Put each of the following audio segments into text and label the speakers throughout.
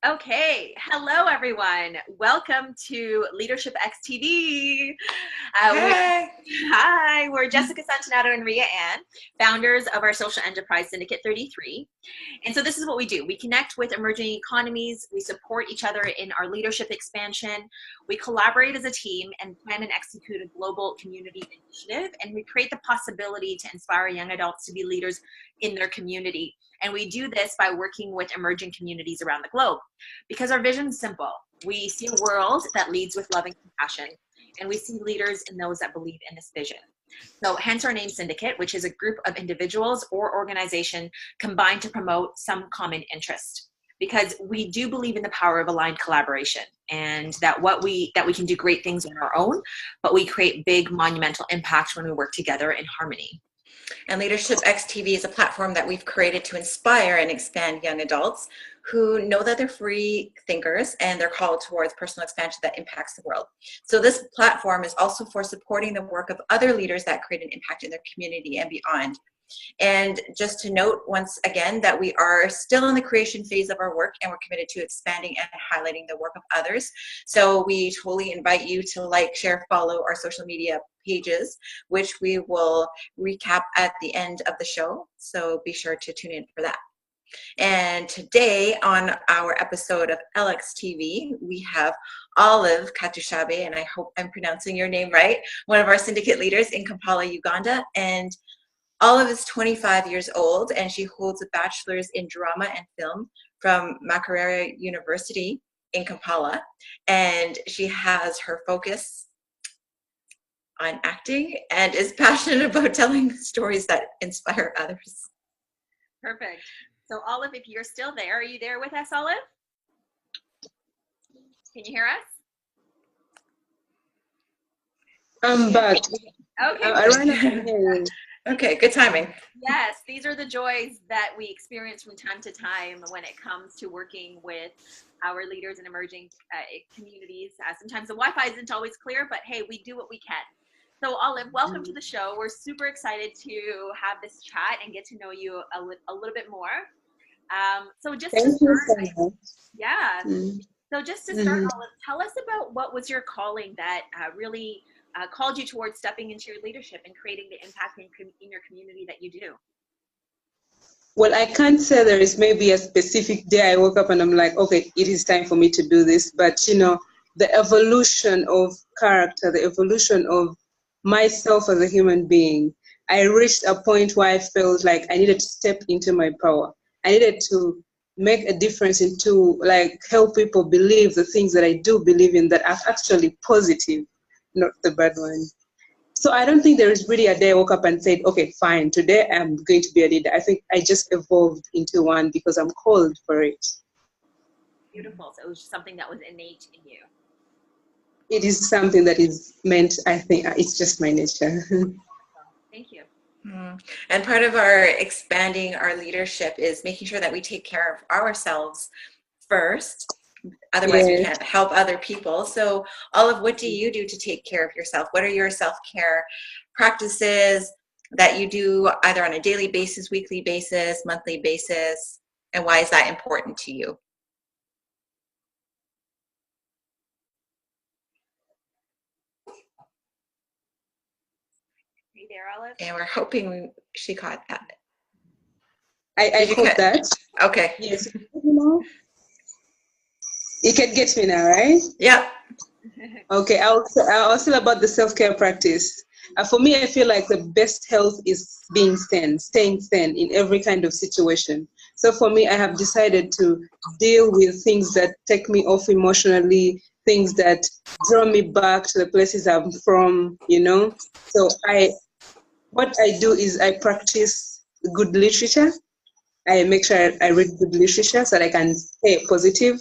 Speaker 1: Okay, hello everyone. Welcome to Leadership X TV.
Speaker 2: Hey.
Speaker 1: Hi, we're Jessica Santanato and Ria Ann, founders of our social enterprise Syndicate 33. And so this is what we do. We connect with emerging economies, we support each other in our leadership expansion, we collaborate as a team and plan and execute a global community initiative, and we create the possibility to inspire young adults to be leaders in their community. And we do this by working with emerging communities around the globe. Because our vision is simple. We see a world that leads with love and compassion, and we see leaders in those that believe in this vision. So hence our name Syndicate, which is a group of individuals or organization combined to promote some common interest. Because we do believe in the power of aligned collaboration, and that we can do great things on our own, but we create big monumental impact when we work together in harmony.
Speaker 2: And Leadership X TV is a platform that we've created to inspire and expand young adults who know that they're free thinkers and they're called towards personal expansion that impacts the world. So this platform is also for supporting the work of other leaders that create an impact in their community and beyond. And just to note once again that we are still in the creation phase of our work, and we're committed to expanding and highlighting the work of others. So we totally invite you to like, share, follow our social media pages, which we will recap at the end of the show. So be sure to tune in for that. And today on our episode of LXTV, we have Olive Katushabe, and I hope I'm pronouncing your name right, one of our syndicate leaders in Kampala, Uganda. And Olive is 25 years old, and she holds a bachelor's in drama and film from Makerere University in Kampala. And she has her focus on acting and is passionate about telling stories that inspire others.
Speaker 1: Perfect. So Olive, if you're still there, are you there with us, Olive? Can you hear us?
Speaker 3: I'm back.
Speaker 1: Okay.
Speaker 2: Okay, good timing.
Speaker 1: Yes, these are the joys that we experience from time to time when it comes to working with our leaders in emerging communities. Sometimes the Wi-Fi isn't always clear, but hey, we do what we can. So Olive, welcome to the show. We're super excited to have this chat and get to know you a little bit more. So just
Speaker 3: Thank
Speaker 1: to
Speaker 3: you
Speaker 1: start,
Speaker 3: so much.
Speaker 1: yeah. So just to start, Olive, tell us about what was your calling that really called you towards stepping into your leadership and creating the impact in your community that you do.
Speaker 3: Well, I can't say there is maybe a specific day I woke up and I'm like, okay, it is time for me to do this. But, you know, the evolution of character, the evolution of myself as a human being, I reached a point where I felt like I needed to step into my power. I needed to make a difference into, like, help people believe the things that I do believe in that are actually positive, not the bad ones. So I don't think there is really a day I woke up and said, okay, fine, today I'm going to be a leader. I think I just evolved into one because I'm called for it.
Speaker 1: Beautiful. So it was just something that was innate in you.
Speaker 3: It is something that is meant, I think, it's just my nature.
Speaker 1: Thank you.
Speaker 2: And part of our expanding our leadership is making sure that we take care of ourselves first. Otherwise, we can't help other people. So, Olive, what do you do to take care of yourself? What are your self-care practices that you do either on a daily basis, weekly basis, monthly basis? And why is that important to you?
Speaker 1: Are you there, Olive?
Speaker 2: And we're hoping she caught that.
Speaker 3: I caught that.
Speaker 2: Okay.
Speaker 3: Yes. You can get me now, right?
Speaker 2: Yeah.
Speaker 3: Okay, I'll say about the self-care practice. For me, I feel like the best health is being staying sane in every kind of situation. So for me, I have decided to deal with things that take me off emotionally, things that draw me back to the places I'm from, you know. So what I do is I practice good literature. I make sure I read good literature so that I can stay positive.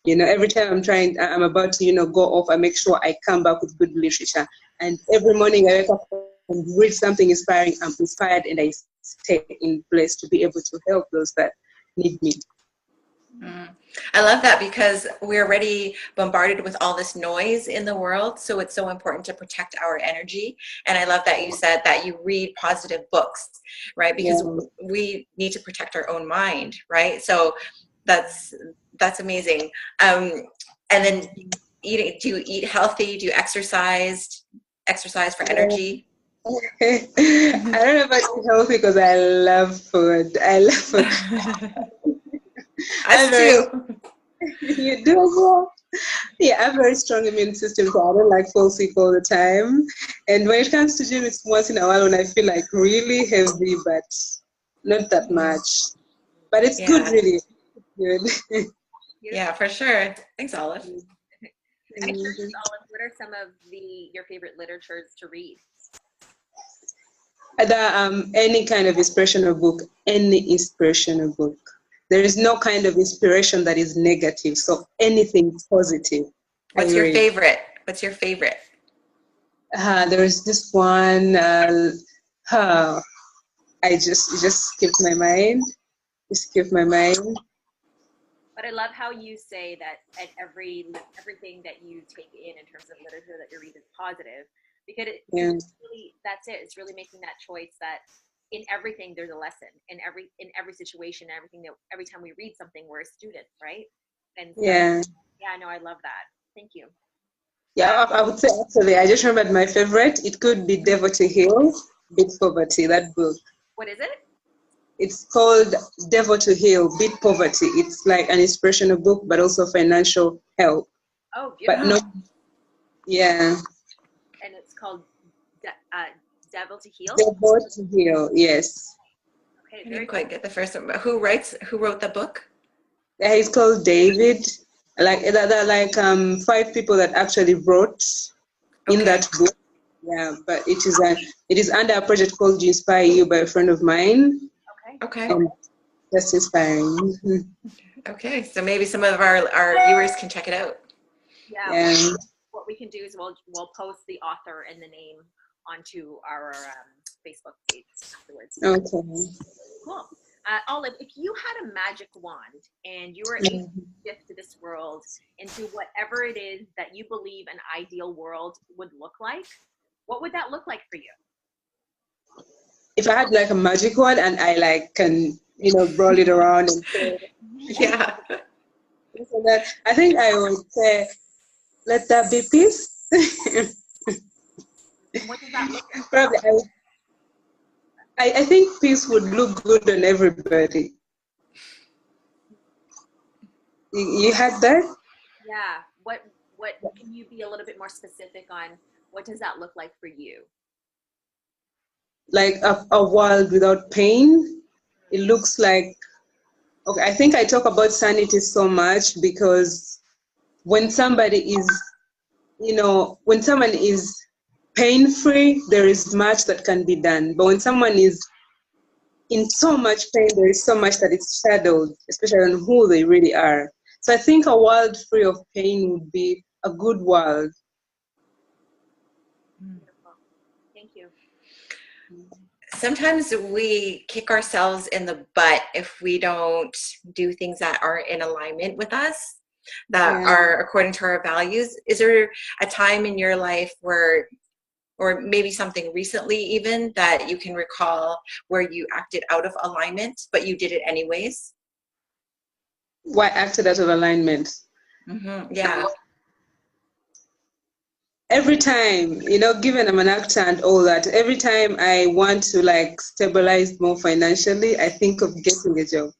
Speaker 3: You know, every time I'm about to, you know, go off, I make sure I come back with good literature. And every morning I wake up and read something inspiring. I'm inspired and I stay in place to be able to help those that need me.
Speaker 2: I love that because we're already bombarded with all this noise in the world. So it's so important to protect our energy. And I love that you said that you read positive books, right? Because we need to protect our own mind, right? So that's That's amazing. And then eating, do you eat healthy? Do you exercise for energy?
Speaker 3: I don't know about healthy because I love food. I love food.
Speaker 2: Us too.
Speaker 3: You do as well? Yeah, I have a very strong immune system, so I don't like fall sick all the time. And when it comes to gym, it's once in a while when I feel like really heavy, but not that much. But it's good, really. Good.
Speaker 2: Yeah, for sure. Thanks, Olive.
Speaker 1: I'm curious, Olive, what are some of your favorite literatures to read?
Speaker 3: Any kind of inspirational book, any inspirational book. There is no kind of inspiration that is negative, so anything positive.
Speaker 2: What's your favorite? What's your favorite?
Speaker 3: There is this one. It just skipped my mind. It skipped my mind.
Speaker 1: But I love how you say that at everything that you take in terms of literature that you read is positive, because it's really, that's it. It's really making that choice that in everything there's a lesson, in every situation, every time we read something, we're a student, right? And so, yeah, no, I love that. Thank you.
Speaker 3: Yeah, I would say actually, I just remembered my favorite. It could be Devil to Heal, Beat Poverty, that book.
Speaker 1: What is it?
Speaker 3: It's called Devil to Heal, Beat Poverty. It's like an inspirational book, but also financial help.
Speaker 1: Oh, beautiful.
Speaker 3: But no, yeah.
Speaker 1: And it's called Devil to Heal?
Speaker 3: Devil to Heal, yes.
Speaker 2: Okay, I didn't quite get the first one, but who wrote the book?
Speaker 3: Yeah, he's called David. Like there are like 5 people that actually wrote in that book. Yeah, but it is under a project called Inspire You by a friend of mine.
Speaker 2: Okay.
Speaker 3: And that's inspiring.
Speaker 2: Okay, so maybe some of our viewers can check it out.
Speaker 1: Yeah. What we can do is we'll post the author and the name onto our Facebook page afterwards.
Speaker 3: Okay.
Speaker 1: Cool. Olive, if you had a magic wand and you were able to shift to this world into whatever it is that you believe an ideal world would look like, what would that look like for you?
Speaker 3: If I had like a magic wand and I like can roll it around and say,
Speaker 2: yeah.
Speaker 3: So that, I think I would say, let that be peace.
Speaker 1: What does that look like?
Speaker 3: Probably I think peace would look good on everybody. You had that?
Speaker 1: Yeah. What can you be a little bit more specific on what does that look like for you?
Speaker 3: Like a world without pain. It looks like, okay, I think I talk about sanity so much because when somebody is, when someone is pain-free, there is much that can be done. But when someone is in so much pain, there is so much that is shadowed, especially on who they really are. So I think a world free of pain would be a good world.
Speaker 1: Beautiful. Thank you.
Speaker 2: Sometimes we kick ourselves in the butt if we don't do things that are in alignment with us, that are according to our values. Is there a time in your life where, or maybe something recently even, that you can recall where you acted out of alignment, but you did it anyways?
Speaker 3: Why acted out of alignment?
Speaker 2: Yeah.
Speaker 3: Every time, given I'm an actor and all that, every time I want to like stabilize more financially, I think of getting a job.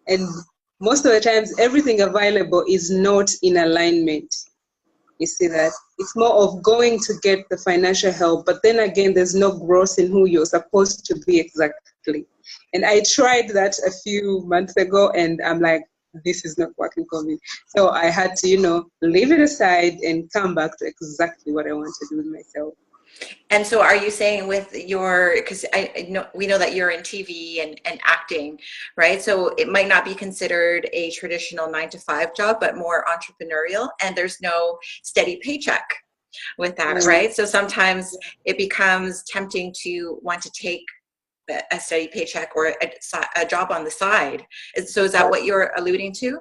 Speaker 3: And most of the times, everything available is not in alignment. You see that? It's more of going to get the financial help, but then again, there's no growth in who you're supposed to be exactly. And I tried that a few months ago, and I'm like, this is not working for me. So I had to, leave it aside and come back to exactly what I want to do with myself.
Speaker 2: And so are you saying with because we know that you're in TV and acting, right? So it might not be considered a traditional 9-to-5 job, but more entrepreneurial, and there's no steady paycheck with that, right? So sometimes it becomes tempting to want to take a steady paycheck or a job on the side. So is that what you're alluding to?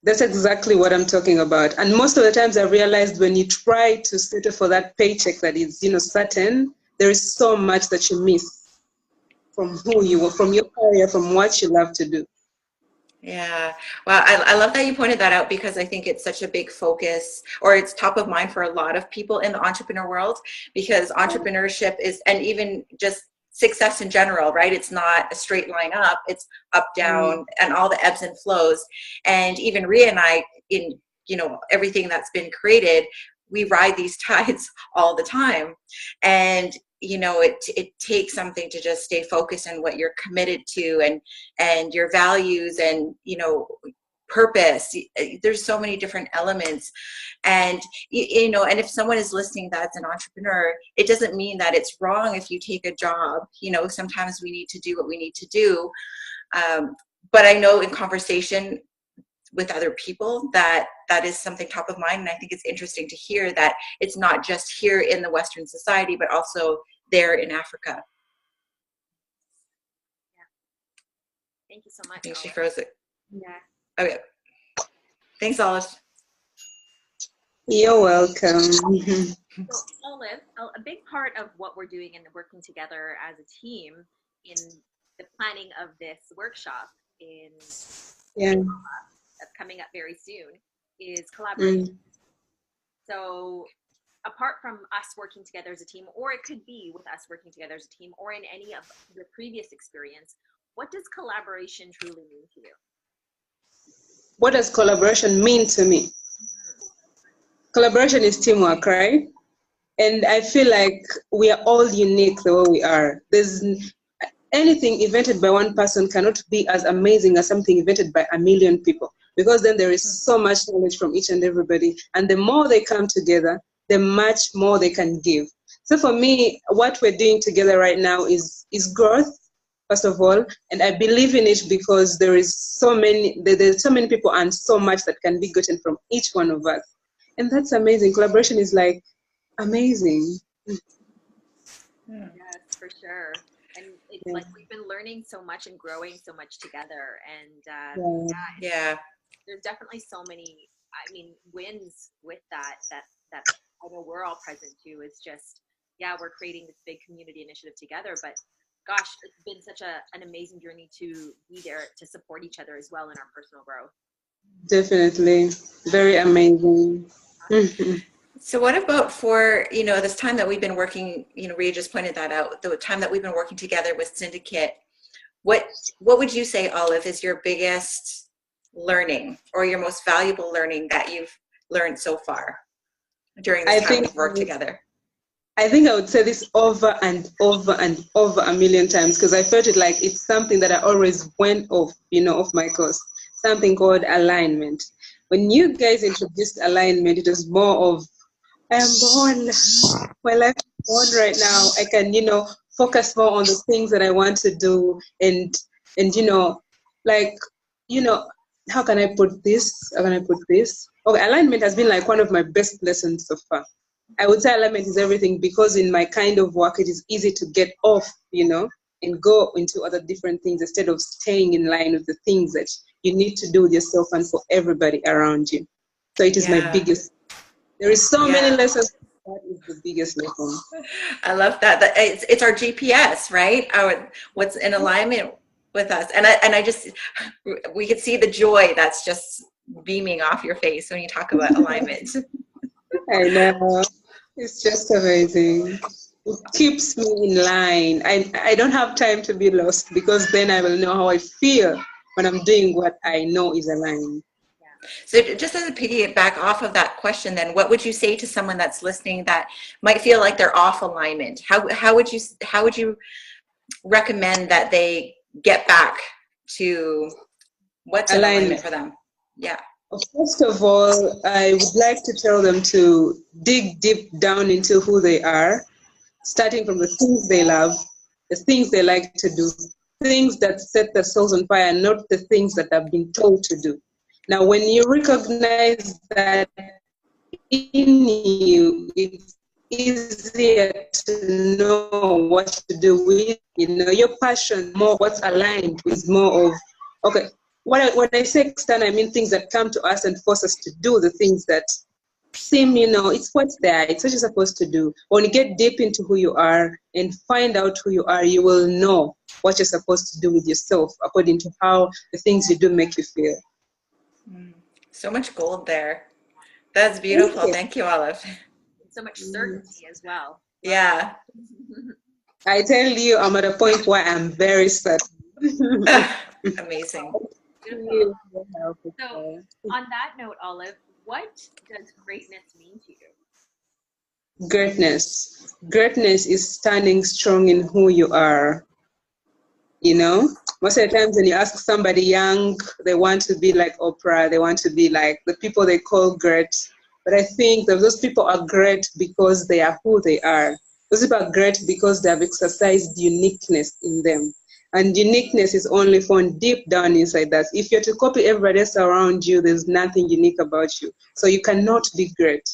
Speaker 3: That's exactly what I'm talking about. And most of the times I realized when you try to settle for that paycheck that is, certain, there is so much that you miss from who you are, from your career, from what you love to do.
Speaker 2: Yeah. Well, I love that you pointed that out because I think it's such a big focus, or it's top of mind for a lot of people in the entrepreneur world, because entrepreneurship is, and even just success in general, right? It's not a straight line up, it's up, down, and all the ebbs and flows. And even Rhea and I, in, you know, everything that's been created, we ride these tides all the time. And you know, it takes something to just stay focused on what you're committed to, and your values, and you know, purpose. There's so many different elements. And you know, and if someone is listening that's an entrepreneur, it doesn't mean that it's wrong if you take a job. You know, sometimes we need to do what we need to do. But I know in conversation with other people that is something top of mind, and I think it's interesting to hear that it's not just here in the Western society but also there in Africa.
Speaker 1: Yeah. Thank you so much.
Speaker 2: I think she
Speaker 1: Olive.
Speaker 2: froze it.
Speaker 1: Yeah.
Speaker 2: Okay, thanks, Olive.
Speaker 3: You're welcome.
Speaker 1: So Olive, a big part of what we're doing and working together as a team in the planning of this workshop in that's coming up very soon is collaboration. So apart from us working together as a team, or it could be with us working together as a team, or in any of your previous experience, what does collaboration truly mean to you?
Speaker 3: What does collaboration mean to me? Collaboration is teamwork, right? And I feel like we are all unique the way we are. There's anything invented by one person cannot be as amazing as something invented by a million people, because then there is so much knowledge from each and everybody, and the more they come together, the much more they can give. So for me, what we're doing together right now is growth, first of all, and I believe in it because there's so many people and so much that can be gotten from each one of us, and that's amazing. Collaboration is like amazing.
Speaker 1: Yes, for sure. And it's like we've been learning so much and growing so much together. And there's definitely so many, I mean, wins with that I know we're all present to. Is just, we're creating this big community initiative together. But gosh, it's been such an amazing journey to be there to support each other as well in our personal growth.
Speaker 3: Definitely. Very amazing.
Speaker 2: So what about for, you know, this time that we've been working, you know, Rhea just pointed that out, the time that we've been working together with Syndicate, what would you say, Olive, is your biggest learning or your most valuable learning that you've learned so far during this time we've worked together?
Speaker 3: I think I would say this over and over and over a million times, because I felt it like it's something that I always went off, you know, off my course, something called alignment. When you guys introduced alignment, it was more of, I am born, my life is born right now. I can, you know, focus more on the things that I want to do, and you know, like, you know, how can I put this? How can I put this? Okay, alignment has been like one of my best lessons so far. I would say alignment is everything, because in my kind of work, it is easy to get off, you know, and go into other different things instead of staying in line with the things that you need to do with yourself and for everybody around you. So it is my biggest. There is so many lessons. That is the biggest lesson.
Speaker 2: I love that. It's our GPS, right? What's in alignment with us. And I just, we could see the joy that's just beaming off your face when you talk about alignment.
Speaker 3: I know. It's just amazing. It keeps me in line. I don't have time to be lost, because then I will know how I feel when I'm doing what I know is aligned.
Speaker 2: So just as a piggyback off of that question, then, what would you say to someone that's listening that might feel like they're off alignment? How would you recommend that they get back to what's alignment for them? Yeah.
Speaker 3: First of all, I would like to tell them to dig deep down into who they are, starting from the things they love, the things they like to do, things that set their souls on fire, not the things that have been told to do. Now, when you recognize that in you, it's easier to know what to do with, you know, your passion, more what's aligned with more of, okay, when I say external, I mean things that come to us and force us to do the things that seem, it's what's there. It's what you're supposed to do. When you get deep into who you are and find out who you are, you will know what you're supposed to do with yourself according to how the things you do make you feel.
Speaker 2: So much gold there. That's beautiful. Thank you, Olive.
Speaker 1: So much certainty as well.
Speaker 2: Yeah.
Speaker 3: I tell you, I'm at a point where I'm very certain.
Speaker 2: Amazing.
Speaker 1: Beautiful. So on that note, Olive, what does greatness mean to you?
Speaker 3: Greatness is standing strong in who you are. Most of the times when you ask somebody young, they want to be like Oprah, they want to be like the people they call great. But I think that those people are great because they are who they are. Those people are great because they have exercised uniqueness in them. And uniqueness is only found deep down inside us. If you're to copy everybody else around you, there's nothing unique about you. So you cannot be great.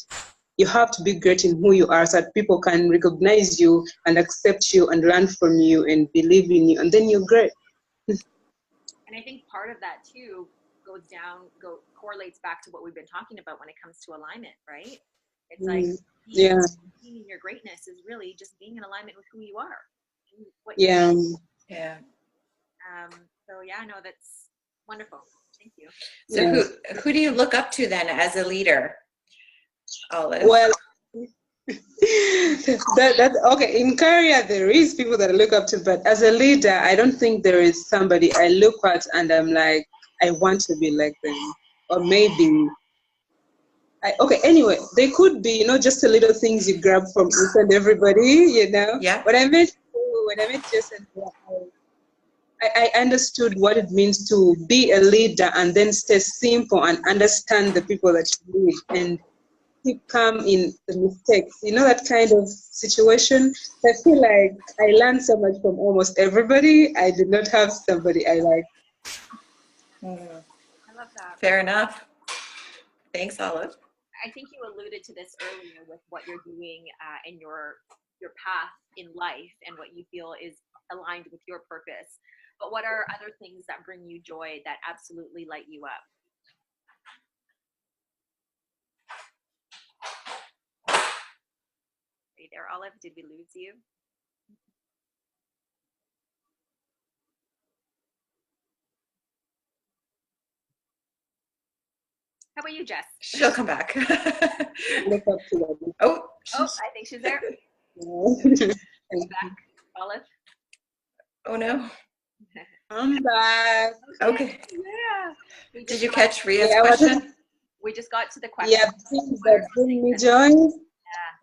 Speaker 3: You have to be great in who you are so that people can recognize you and accept you and learn from you and believe in you. And then you're great.
Speaker 1: And I think part of that too correlates back to what we've been talking about when it comes to alignment, right? It's like being in your greatness is really just being in alignment with who you are.
Speaker 3: Yeah.
Speaker 1: So yeah, no, that's wonderful. Thank you.
Speaker 2: So who do you look up to then as a leader, Olive?
Speaker 3: Well, okay. In career, there is people that I look up to, but as a leader, I don't think there is somebody I look at and I'm like, I want to be like them, or maybe. Anyway, they could be, just the little things you grab from each and everybody,
Speaker 2: Yeah.
Speaker 3: When I met Jason, I understood what it means to be a leader and then stay simple and understand the people that you lead and keep calm in the mistakes. That kind of situation. I feel like I learned so much from almost everybody. I did not have somebody I like.
Speaker 1: I love that.
Speaker 2: Fair enough. Thanks, Olive.
Speaker 1: I think you alluded to this earlier with what you're doing in your path in life and what you feel is aligned with your purpose. But what are other things that bring you joy that absolutely light you up? Are you there, Olive? Did we lose you? How about you, Jess?
Speaker 2: She'll come back.
Speaker 3: Look up to them.
Speaker 1: Oh, I think she's there. Back, Olive.
Speaker 2: Oh no.
Speaker 3: I'm back.
Speaker 2: Okay.
Speaker 1: Yeah.
Speaker 2: Did you catch Ria's question?
Speaker 1: We just got to the question.
Speaker 3: Yeah, things that bring me joy.
Speaker 1: Yeah.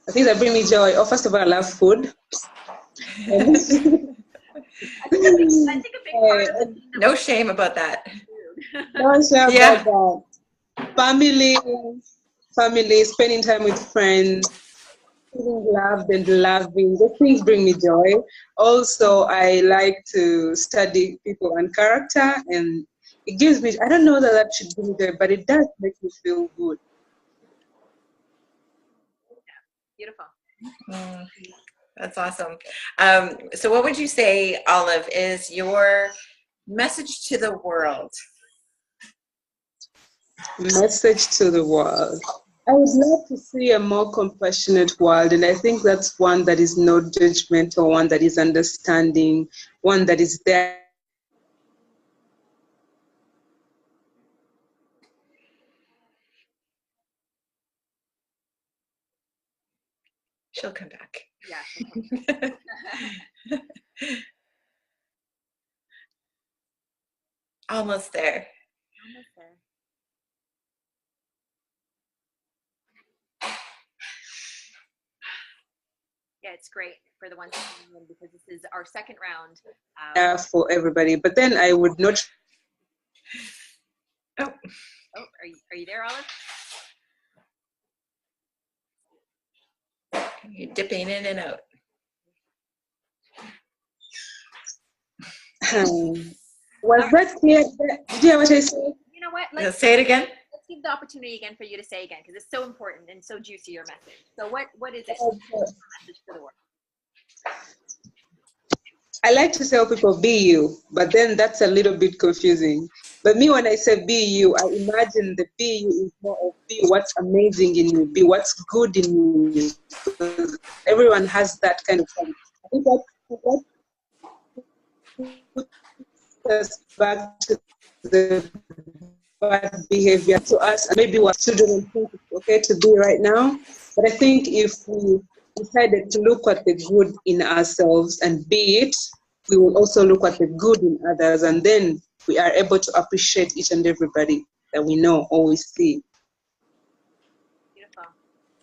Speaker 3: The things that bring me joy. Oh, first of all, I love food.
Speaker 1: I think a big part of it.
Speaker 2: No shame about that.
Speaker 3: No shame about that. Family, spending time with friends, feeling loved and loving. Those things bring me joy. Also, I like to study people and character, and it gives me, I don't know that should bring me joy, but it does make me feel good.
Speaker 1: Beautiful.
Speaker 2: That's awesome. So what would you say, Olive, is your message to the world?
Speaker 3: Message to the world. I would love to see a more compassionate world, and I think that's one that is not judgmental, one that is understanding, one that is there.
Speaker 2: She'll come back.
Speaker 1: Yeah.
Speaker 2: Almost there.
Speaker 1: Almost there. Yeah, it's great for the ones coming in because this is our second round.
Speaker 3: For everybody, but then I would not.
Speaker 1: Oh, are you there, Olive?
Speaker 2: You're dipping in and out.
Speaker 3: Was that clear? Did you hear what I said?
Speaker 1: You know what?
Speaker 2: Say it again.
Speaker 1: Let's give the opportunity again for you to say again because it's so important and so juicy, your message. So what is it?
Speaker 3: Okay.
Speaker 1: Message for the world?
Speaker 3: I like to tell people be you, but then that's a little bit confusing. But me, when I say be you, I imagine the be you is more of be what's amazing in you, be what's good in you. Because everyone has that kind of thing. I think that puts us back to the bad behavior to us, and maybe what children think it's okay to be right now. But I think if we decided to look at the good in ourselves and be it, we will also look at the good in others, and then we are able to appreciate each and everybody that we know or we see.
Speaker 1: Beautiful.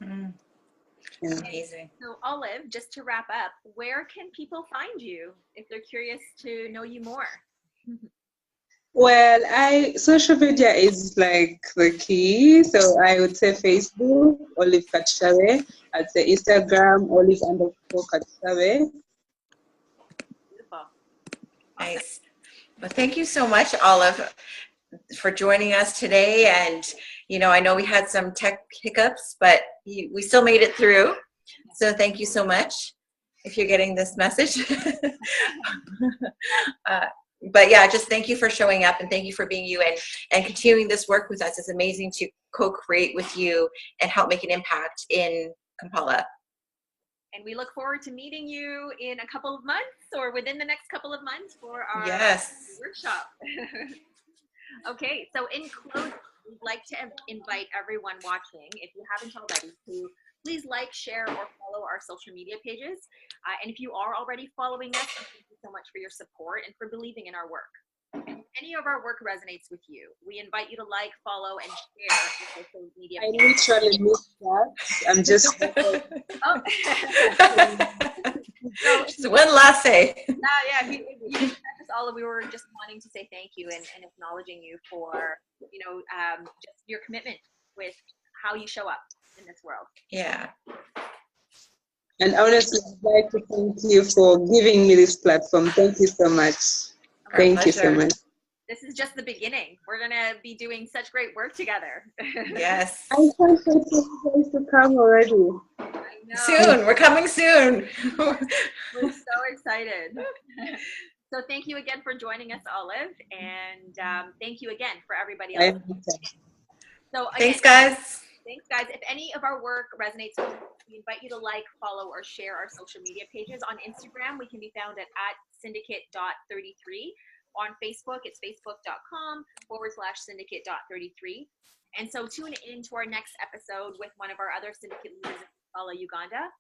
Speaker 2: Mm,
Speaker 3: Yeah.
Speaker 2: amazing.
Speaker 1: So Olive, just to wrap up, where can people find you if they're curious to know you more?
Speaker 3: Well, social media is like the key. So I would say Facebook, Olive Katushabe. I'd say Instagram, Olive_Katushabe.
Speaker 1: Beautiful.
Speaker 2: Nice. Well, thank you so much, Olive, for joining us today. And, you know, I know we had some tech hiccups, but we still made it through. So thank you so much if you're getting this message. But yeah, just thank you for showing up, and thank you for being you, and continuing this work with us. It's amazing to co-create with you and help make an impact in Kampala.
Speaker 1: And we look forward to meeting you in a couple of months or within the next couple of months for our workshop. Okay, so in closing, we'd like to invite everyone watching, if you haven't already, to please like, share, or follow our social media pages. And if you are already following us, thank you so much for your support and for believing in our work. And if any of our work resonates with you, we invite you to like, follow, and share our social media
Speaker 3: I
Speaker 1: pages.
Speaker 3: literally missed that. I'm just.
Speaker 1: So,
Speaker 2: just one last say.
Speaker 1: Yeah, if you didn't catch us all, we were just wanting to say thank you and acknowledging you for, you know, just your commitment with how you show up in this world.
Speaker 2: Yeah.
Speaker 3: And honestly, I'd like to thank you for giving me this platform. Thank you so much. Thank you so much.
Speaker 1: This is just the beginning. We're going to be doing such great work together.
Speaker 2: Yes.
Speaker 3: I can't wait for you guys to come already.
Speaker 1: I know.
Speaker 2: Soon. We're coming soon.
Speaker 1: We're so excited. So thank you again for joining us, Olive. And thank you again for everybody else. So again,
Speaker 2: thanks, guys.
Speaker 1: Thanks, guys. If any of our work resonates with you, we invite you to like, follow, or share our social media pages. On Instagram, we can be found at @syndicate.33. On Facebook, it's facebook.com/syndicate.33. And so tune in to our next episode with one of our other syndicate leaders in Kampala, Uganda,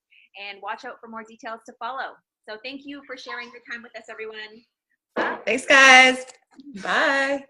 Speaker 1: and watch out for more details to follow. So thank you for sharing your time with us, everyone. Bye.
Speaker 2: Thanks, guys. Bye.